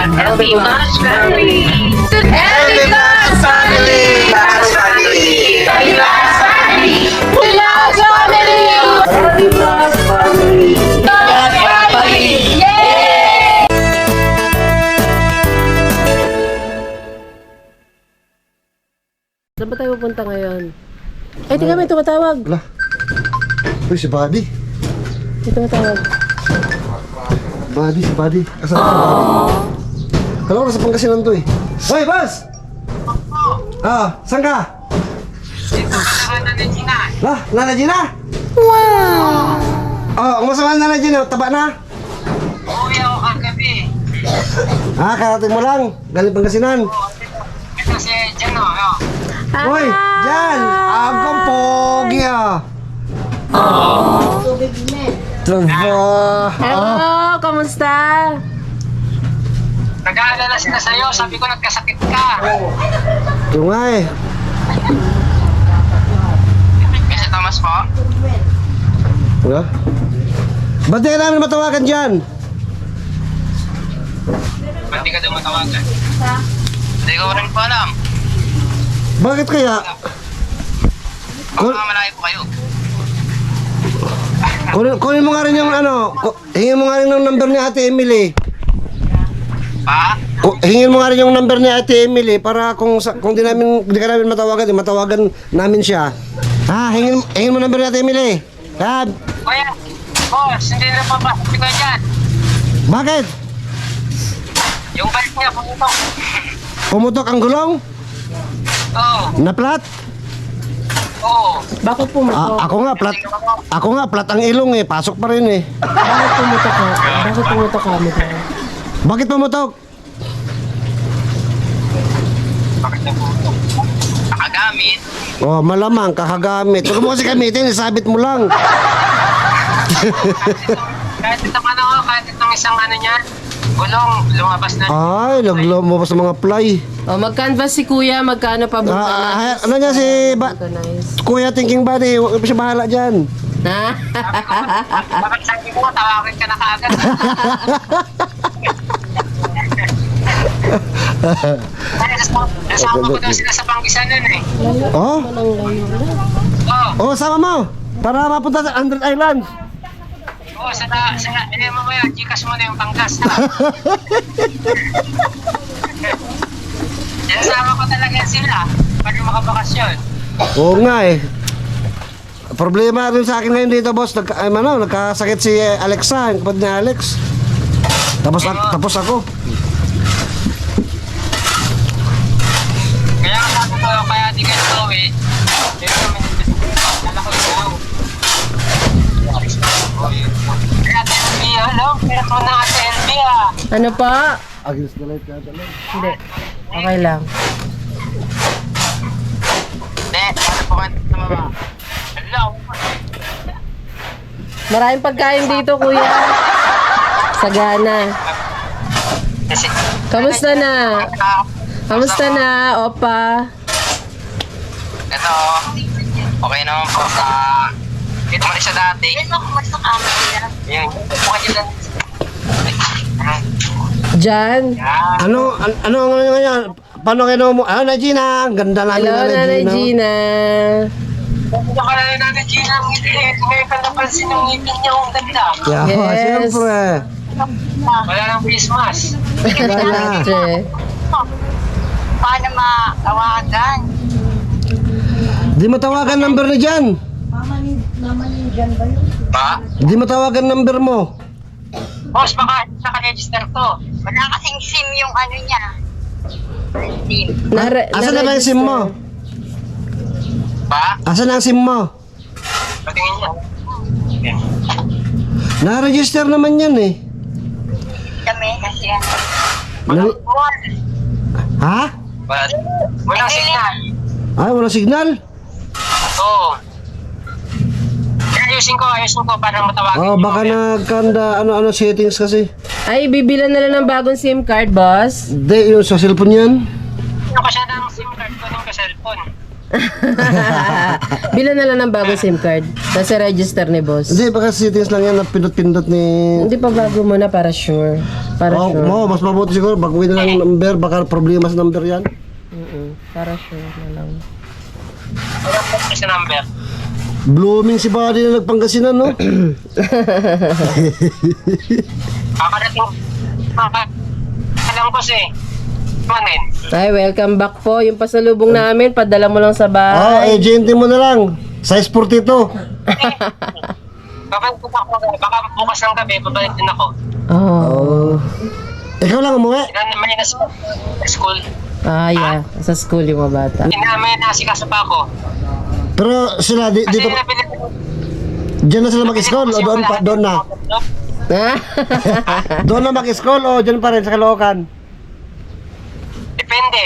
LB Plus Family. LB Plus Family. Plus Family. LB Plus Family. Plus Family. LB Plus Family. Plus Family. Yay! Saan ba tayo pupunta ngayon? Ay, tingnan may tumatawag. Wala. Uy, si Buddy. May tumatawag. Buddy, si Buddy. Asan si Buddy? Kala ko nasa Pangasinan to eh. Hoy, boss! Saan ka? Dito ka na Nana Gina. Nana Gina? Wow! Ang masama Nana Gina, taba na? Uuwi ako kagabi. Karating mo lang. Galing Pangasinan. Ito si Jano. Hoy, Jan! Agong pogi ah! Hello, kamusta? Nag-aalala sila sa'yo. Sabi ko nagkasakit ka. Ito nga eh. Kasi Thomas po. Wala? Ba't di ka namin matawagan dyan? Ba't di ka daw matawagan? Hindi ko rin po alam. Bakit kaya? Baka malayo po kayo. Kunin mo nga rin yung hingin mo nga rin yung number ni Ate Emily. Pa? Hingin mo nga rin yung number ni Ate Emily para kung di ka namin matawagan namin siya. Hingin mo number ni Ate Emily. Kuya, boss, hindi na papasok ko dyan. Bakit? Yung balik niya, pumutok. Pumutok ang gulong? Oo. Naplat? Oo. Bakit pumutok? Ako nga plat ang ilong eh. Pasok pa rin eh. Bakit pumutok ka? Bakit pumutok ka? Bakit pumutok? Bakit na pumutok? Nakagamit. Malamang kakagamit. Huwag mo kasi gamitin, isabit mo lang. Kahit itong isang niya, gulong, lumabas na. Ay, naglumabas ng mga fly. Mag-canvas si kuya, magkano pa buka na? Ano niya si Nice. Kuya Thinking Buddy, huwag siya bahala dyan. Bakit sabi mo, tawagin ka na kaagad. Kasama ko daw sila sa Pangasinan eh. Oh? Oo. Sama mo. Para mapunta sa 100 Islands. Oo, mamaya, Gcash mo na yung Panggas. Sinasama ko talaga sila para makabakasyon. Oo nga eh. Problema rin sa akin ngayon dito, boss. Nagkasakit si Alexa, yung kapatid ni Alex. Tapos ako. Kaya sabi ko, kaya di ka nag-uwi. Nala ko ikaw. Kaya TLB, hello? Kaya ko na ka TLB ah. Ano pa? Against the light, kada light. Hindi. Okay lang. Hindi, ano po ka sa mama? Hello? Maraming pagkain dito, kuya. Sagana. Kasi, Kamusta na? Kamusta na, opa? ito, okay naman po. Dito mo rin siya dati. Ito, kumusta ka mo nila? Yan, buka nyo lang. Jan? Ano nga? Paano kayo mo? Nana Gina, ang ganda namin Hello, Nana Gina. Hindi ka na natin Gina ang ngiti. Ngayon ka napansin yung ngiti niya ang ganda. Yeah, Yes. siyempre. Wala nang Christmas. Siyempre. Paano matawagan? Di matawagan number ni Jan. Ba? Di matawagan number mo. Boss, baka naka-register to. Wala kasing SIM yung ano niya. SIM. Asan na ba yung SIM mo? Ba? Asan na ang SIM mo? Patingin niya. Okay. Na-register naman yan eh. Kami kasi ano. Na- ha? Walang signal. Ay, walang signal? Oo. Ayusin ko para matawagin. Baka nagkanda ano settings kasi. Ay, bibilan na lang ng bagong SIM card, boss. Hindi, yung sa cellphone yan. Ano ka siya ng SIM card ko ng ka-cellphone? Bilan na lang ng bagong SIM card. Nasa register ni boss. Hindi, baka settings lang yan na pindot-pindot ni... Hindi pa bago mo na para sure. Para Oh, sure. mas mabuti siguro, baguhin na lang ng number, baka problema sa number yan. Para sure na lang. Ano po sa number? Blooming si Buddy na nagpangasinan, no? Kakadating. Alam ko si. Manin. Ay, welcome back po. Yung pasalubong namin, padala mo lang sa Oh, bahay. agente mo na lang. Size 42. Baka bukas ng gabi, babalik din ako. Oh. Ikaw lang umuwi. May na sa school. Ah, yeah. Sa school yung mga bata. May nasikaso pa ako. Pero sila Kasi dito, dyan na sila mag-school o doon na? Doon na mag-school o dyan pa rin sa Caloocan? Depende.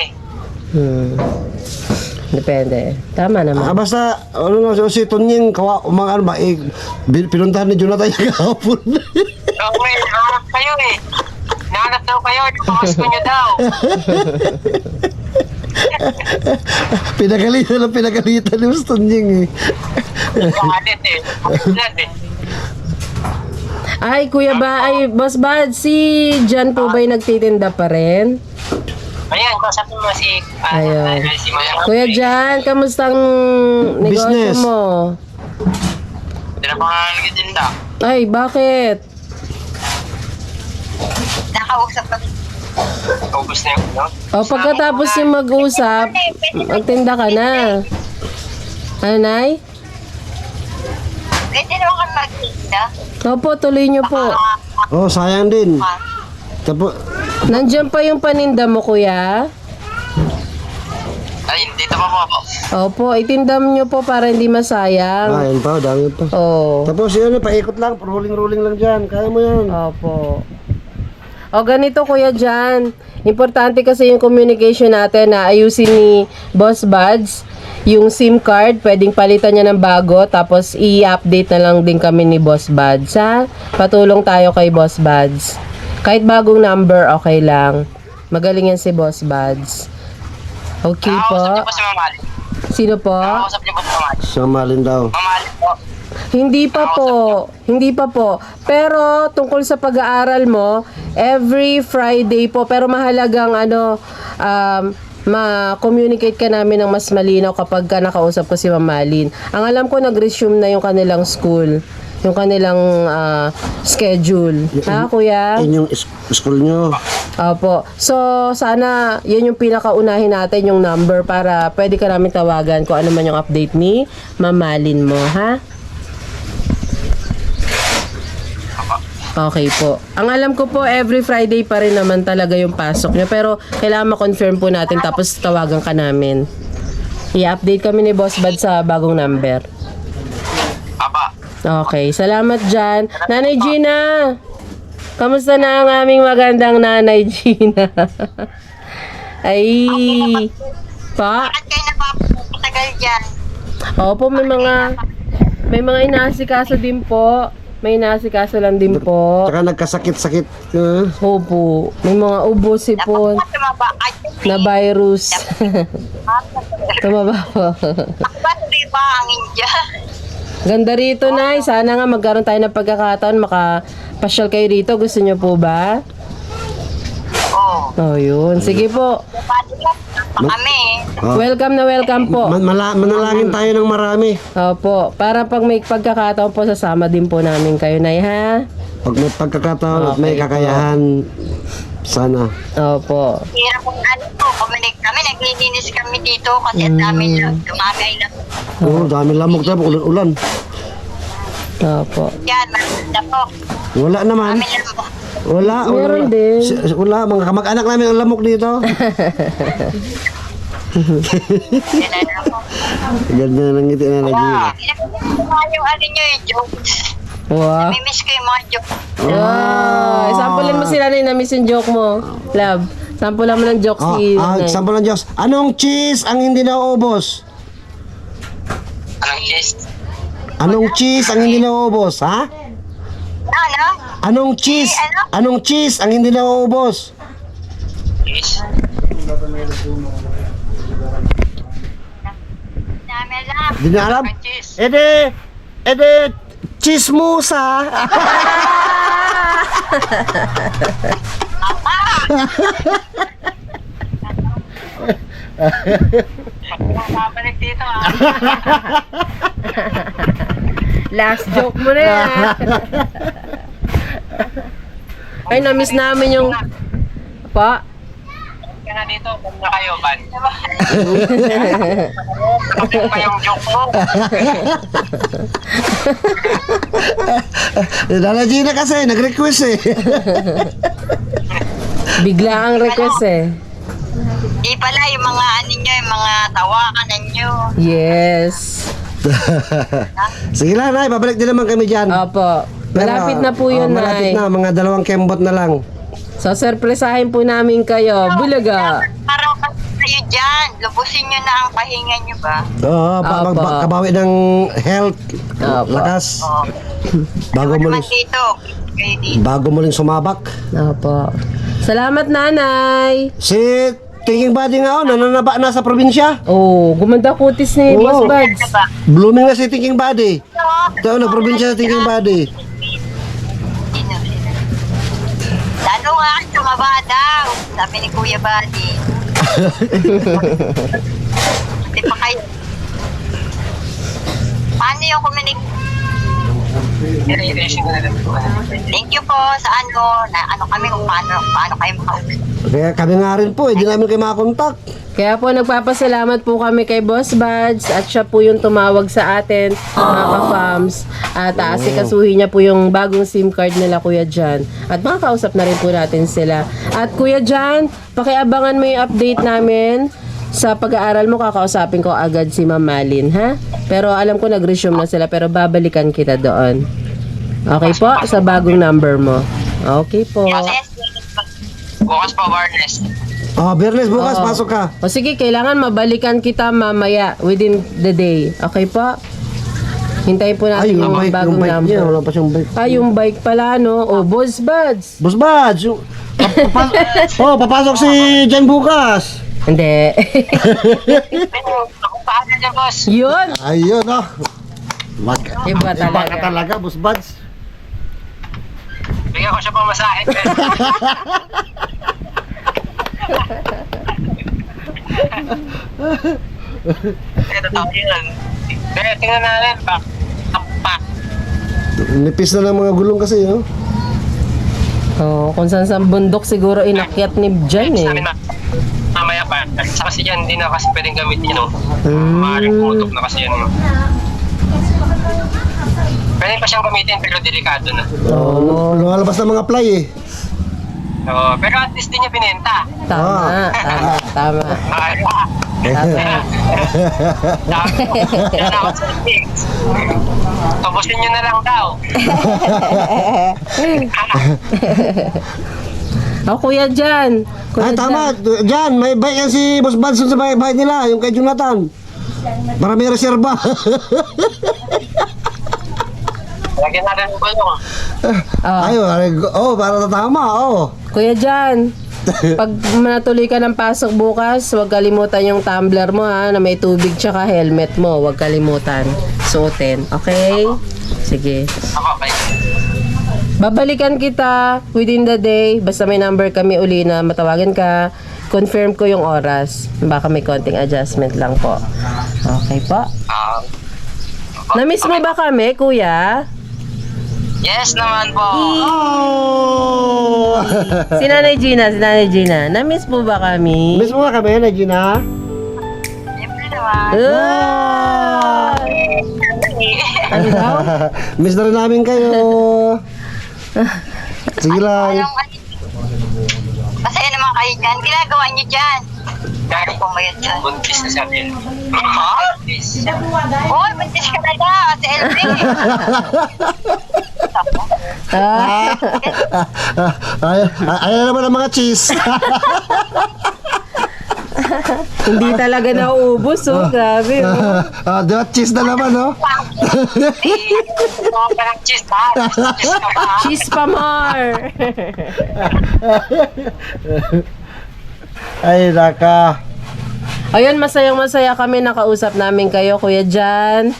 Depende. Tama naman. Basta, ano na, si Tunying, mga ano ba, pinuntahan ni Jonathan yung kahapon. Okay, nahanap kayo eh. Nahanap daw kayo, pamasko nyo daw. Pinagalitan ni Mas Tunying eh. Galit eh. Galit eh. Ay, kuya ba, ay, boss Bad, si Jan po ba'y nagtitinda pa rin? Ayan, kausapin mo si... Ayun. Si Maya. Kuya Jan, kamustang negosyo Business. mo? Hindi na pa nga nagtitinda. Ay, bakit? Nakausap kami. Ubus na yun, no? O, pagkatapos yung mag-usap, magtinda ka na. Ano, Nay? Pwede naman kami magtinda. Opo, tuloy nyo po. Oh, sayang din. Tapos, Nandiyan pa yung paninda mo, kuya? Ay, dito pa po ako. Opo, itindam nyo po para hindi masayang. ayun pa, dami pa. Oo. Tapos yun, paikot lang, rolling lang dyan. Kaya mo yan. Opo. O ganito kuya Jan, importante kasi yung communication natin na ayusin ni Boss Buds. Yung SIM card, pwedeng palitan niya ng bago, tapos i-update na lang din kami ni Boss Buds, ha? Patulong tayo kay Boss Buds. Kahit bagong number, okay lang. Magaling yan si Boss Buds. Okay po. Nakausap niyo po si Mamali. Sino po? Nakausap niyo po si Mamali. Samalin daw. Mamali po. Hindi pa po. Hindi pa po. Pero tungkol sa pag-aaral mo, every Friday po, pero mahalagang ma-communicate ka namin ng mas malinaw kapag ka nakausap ko si Mamalin. Ang alam ko, nag-resume na yung kanilang school, yung kanilang schedule. Ha, kuya? Yun yung school nyo. Opo. So, sana yun yung pinakaunahin natin, yung number, para pwede ka namin tawagan kung ano man yung update ni Mamalin mo, ha? Okay po. Ang alam ko po, every Friday pa rin naman talaga yung pasok nyo. Pero kailangan ma-confirm po natin tapos tawagan ka namin. I-update kami ni Boss Bad sa bagong number. Apa. Okay. Salamat dyan. Nanay Gina! Kamusta na ang aming magandang Nanay Gina? Ay! Pa? Bakit kayo napapatagal dyan? Opo, may mga inaasikaso din po. May inaasikaso lang din po. Tsaka nagkasakit-sakit. Opo. May mga ubo sipon Tumaba na virus. Tumaba po. Ba ba ang India? Ganda rito, Nay. Sana nga magkaroon tayo ng pagkakataon. Makapasyal kayo rito. Gusto nyo po ba? Oo. Oh, yun. Sige po. Kami. Welcome na welcome po. Manalangin tayo ng marami. Opo. Para pag may pagkakataon po, sasama din po namin kayo, Nay, ha? Pag may pagkakataon at may Okay. kakayahan, sana. Opo. Hirap kung ano po. Kami naglilinis kami dito kasi ang dami lang. Dumagay lang. Oo, dami lamok tayo, ulan-ulan. Opo. Yan, maganda po. Wala naman. Kami lang po. Wala. Meron din. Wala, mga kamag-anak namin ang lamok dito. Yan na lang po. Ganda ng ngiti na naging. Yung ano nyo eh, jokes. Wow. Mimiss ko yung mga jokes. Wow. Sampulan mo sila na miss yung joke mo. Love. Sampulan mo ng joke si Nay. Example ng Diyos. Anong cheese ang hindi nauubos? Anong cheese? Anong cheese ang hindi nauubos, ha? Ano? Anong cheese? Anong cheese ang hindi nauubos? Cheese? alam. Hindi niya alam? Cheese. Ede, chismusa. Babalik dito ah. Last joke mo na yan. Ay, na-miss namin yung... Pa? Kaya na dito, kung na kayo, ban. Kapit pa yung joke mo. Nana Gina kasi, nag-request eh. Bigla ang request eh. Di pala yung mga ano nyo, yung mga tawakan nyo. Yes. Sige lang, Nay, babalik din naman kami dyan. Opo. Malapit na po yun, malapit Nay. na, mga 2 kembot na lang. So, surpresahin po namin kayo. Bulaga. Parang kayo dyan, lubusin nyo na ang pahinga nyo ba? Oo, Opo. kabawi ng health, Opo. lakas. Oo. Bago mo Naman rin, dito, kayo dito. bago mo rin sumabak. Opo. Salamat, Nanay. Si Thinking Buddy nga, nananaba na sa probinsya. Oh, gumanda kutis ni Oo. Boss Buds. Ano ba? Blooming na si Thinking Buddy. Ito, na probinsya si Thinking Buddy. Lalo nga, tumaba daw. Sabi ni Kuya Buddy. Hindi pa kayo. Paano yung Thank you po sa kami kung paano kayo makausap. Kaya kami nga rin po, hindi namin kayo makakontak. Kaya po nagpapasalamat po kami kay Boss Buds at siya po yung tumawag sa atin, mga ka-fams. At aasikasuhin niya po yung bagong SIM card nila, Kuya Jan. At makakausap na rin po natin sila. At Kuya Jan, pakiabangan mo yung update namin. Sa pag-aaral mo, kakausapin ko agad si Ma'am Malin, ha? Pero alam ko nag-resume na sila, pero babalikan kita doon. Okay po? Sa bagong number mo. Okay po. Yes, Bukas pa, wireless. Oh, Bernes, bukas, Oo. pasok ka. O sige, kailangan mabalikan kita mamaya within the day. Okay po? Hintayin po natin yung, bagong bike number. niya, wala pa siyang bike. Ay, yung bike pala, no? O, Boss Buds. Boss Buds, papasok si Jan bukas. Hindi. Nakumpahan na dyan, boss. Yun. Ayun, oh. Iba talaga. ka talaga, Boss Buds. Bigyan ko siya pa masahe. Ito tao yun. Kaya tingnan natin. Pak. Nipis na ng mga gulong kasi, oh. Oh, kung saan sa bundok siguro inakyat ni Jan eh. Sabi na, mamaya pa. Sa kasi yan, hindi na kasi pwedeng gamitin, no? Hmm. Maaaring pumutok na kasi yan, no? Pwede pa siyang gamitin, pero delikado na. Oh, lumalabas na mga ply, eh. Pero at least din niya binenta. Tama. Tama. Tapusin nyo na lang daw. Oh, Kuya Jan. Kuya Ay, tama. Jan. Jan, may bike yan si Boss Buds sa bahay nila, yung kay Jonathan. Para may reserba. Lagyan natin yung gulong. Oh, para tatama, oh. Kuya Jan. Pag natuloy ka ng pasok bukas, huwag kalimutan yung tumbler mo ha, na may tubig tsaka helmet mo. Huwag kalimutan. Suotin. Okay? Sige. Okay. Babalikan kita within the day. Basta may number kami uli na matawagan ka. Confirm ko yung oras. Baka may konting adjustment lang po. Okay po. Na-miss mo ba kami, kuya? Yes naman po. Oh! Si Nanay Gina. Na-miss mo ba kami? Miss mo nga kami, na Gina? Siyempre naman. Ah! Ano daw? Miss na rin namin kayo. Sige lang. Masaya naman kayo dyan. Ginagawa nyo dyan. Dahil pumayat dyan. Buntis na sabi. Ha? Buntis. Hoy, buntis ka na daw. Sa LB. Ah, Ayaw naman ang mga cheese. hindi talaga nauubos, oh. Grabe, oh. Diba, cheese na naman, no? Mga parang cheese ha? Cheese ka ba? Cheese pa more. Ay, naka. Ayun, masayang-masaya kami nakausap namin kayo, Kuya Jan,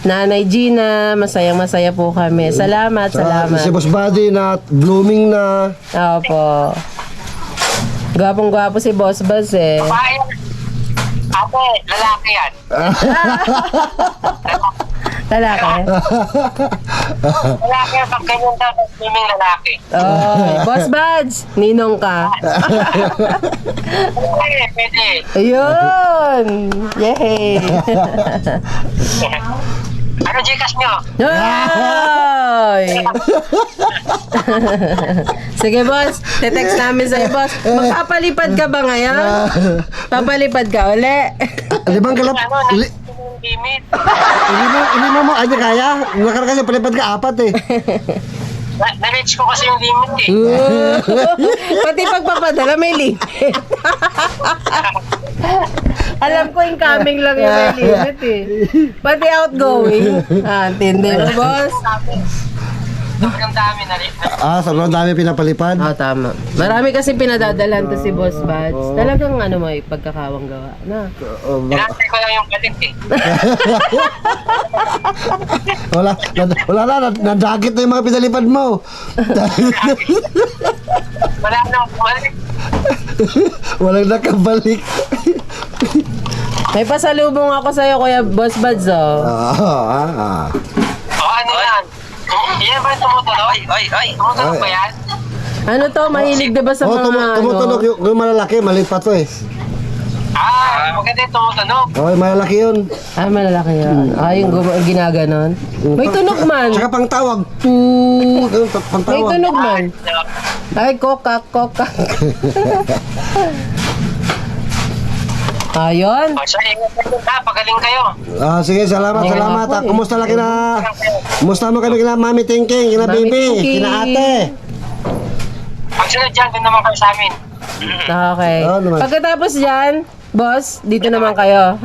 Nanay Gina, masayang-masaya po kami. Salamat, salamat. Si Boss Buddy na blooming na. Opo. Gwapong-gwapo si Boss Buzz eh. Babae. Ate, lalaki yan. Lalaki. Lalaki yan, pag ganyan dapat swimming lalaki. Oy, Boss Buzz, ninong ka. Pwede. Ayun! Yay! Ano Gcash nyo? Ay! Sige, boss. Te-text namin sa'yo, boss. Magpapalipad ka ba ngayon? Papalipad ka uli? 5 kalap. Limit. Ilimo mo, ay di kaya. Nakaraan kasi palipad ka 4 eh. Na-reach ko kasi yung limit eh. Pati pagpapadala may limit. Alam ko incoming lang yung may limit eh. Pati outgoing. Tindi mo, boss. Sobrang dami na rin. Sobrang dami pinapalipad. Tama. Marami kasi pinadadalan to si Boss Buds. Talagang ano may pagkakawang gawa na. Pinantay ko lang yung balik eh. Wala na, nadagit na yung mga pinalipad mo. Wala nang bumalik. Walang nakabalik. May pasalubong ako sa'yo, Kuya Boss Buds, oh. O ano yan? Yan ba yung tumutunog? Ay. Tumutunog ba yan? Ano to? Mahilig diba sa mga Tumutunog ano? yung malalaki, maliit pa to eh. Maganda yung tumutunog. Okay, malalaki yun. Malalaki yan. Yung ginaganon. May tunog man. Tsaka pang tawag. Pang May tawag. tunog man. Ay, kokak. Ayun. O siya, ingat kayo. Pagaling kayo. Sige, salamat. Kumusta lang kumusta mo kami kina Mami Tingking, kina Mami Bibi, Tingking. kina Ate. Pagsunod dyan, doon naman kayo sa amin. Okay. Oo naman. Pagkatapos dyan, boss, dito naman kayo.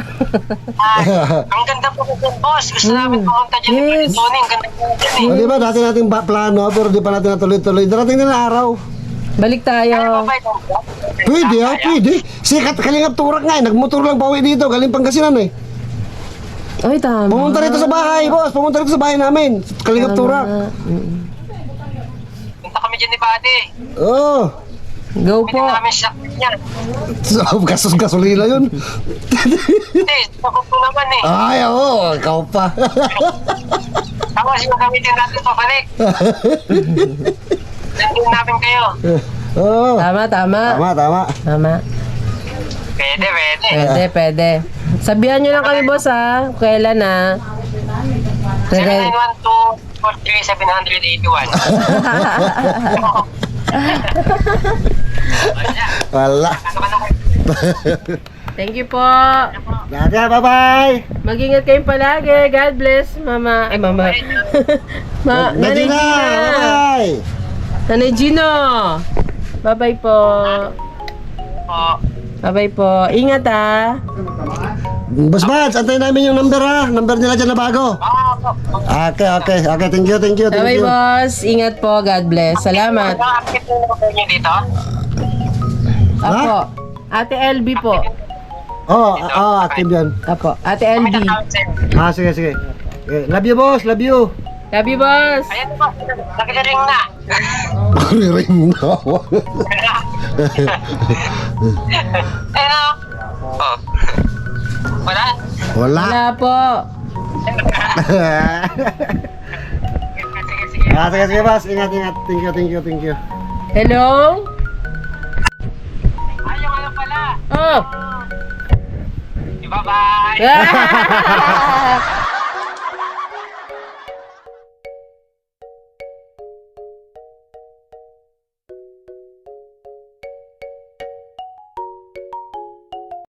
Ang ganda po dyan, boss. Gusto namin pumunta dyan. Yes. Tony, ang ganda po dyan eh. O, di ba, dati nating plano, pero di pa natin natuloy-tuloy. Darating na araw. Balik tayo. Pwede. Sikat, Kalingap Turak nga eh. Nagmotor lang pauwi dito, galing Pangasinan eh. Ay, tama. Pumunta rito sa bahay, boss. Pumunta rito sa bahay namin. Kalingap Turak. Punta kami dyan ni Buddy. Oo. Go Pwede po. namin siya yan. Gastos gasolina yun. Hindi, sagot ko naman eh. Ay, oo. Ikaw pa. Tapos yung gamitin natin pabalik. Nandun namin kayo. Oo. Tama. Pwede. Sabihan nyo lang kami, boss, ha? Kailan, ha? 0912-43-781. Wala. Thank you po. Daga, bye-bye. Mag-ingat kayong palagi. God bless, Mama. Ay, Mama. Nanay Gina, Gina. bye-bye. Nanay Gino. Bye-bye po. Bye-bye po. Ingat, ha? Boss Mads, antayin namin yung number ha. Number nila dyan na bago. Okay. Thank you. Bye-bye, boss. Ingat po. God bless. Salamat. Akit yung number niyo dito? Apo. Ate LB po. Active yan. Apo. Ate LB. Sige. Love you, boss. Love you. Love you, boss. Ayan po, nagagaling na. Ring na. Ayun o. Wala? Wala. Wala po. Sige, boss. Ingat. Thank you. Hello? Ay, yung ano pala. Oh. Bye-bye.